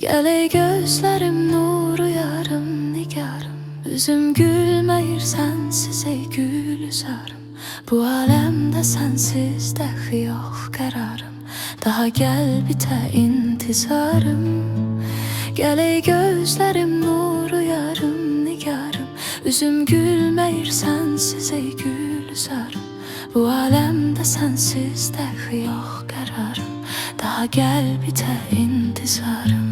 Gel ey gözlerim nuru yarım nigarım, üzüm gülmeyir sensiz ey gülüzarım. Bu alemde sensiz dahi yok kararım, daha gel bite intizarım. Gel ey gözlerim nuru yarım nigarım, üzüm gülmeyir sensiz ey gülüzarım. Bu alemde sensiz dahi yok kararım, daha gel bite intizarım.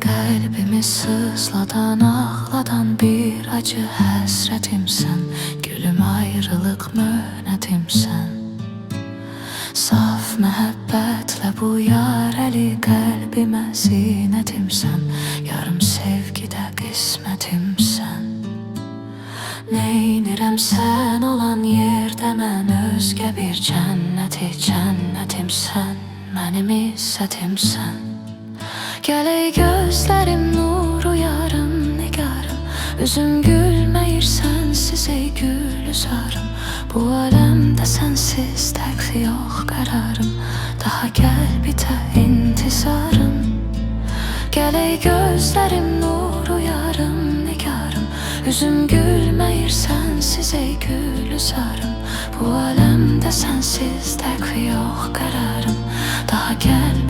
Kalbimi sızladan ağladan bir acı hasretimsen, gülüm ayrılık mühnetimsen. Saf muhabbetle bu yareli kalbime zinetimsen, yarım sevgide kısmetimsen. Neynirem sen olan yerde mən özge bir cennetimsen, benim issetimsen. Gel ey gözlerim nuru yarım nigarım, üzüm gülmeyir sensiz ey gülüzarım. Bu alemde sensiz dahi yok kararım, daha gel bite intizarım. Gel ey gözlerim nuru yarım nigarım, üzüm gülmeyir sensiz ey gülüzarım. Bu alemde sensiz dahi yok kararım, daha gel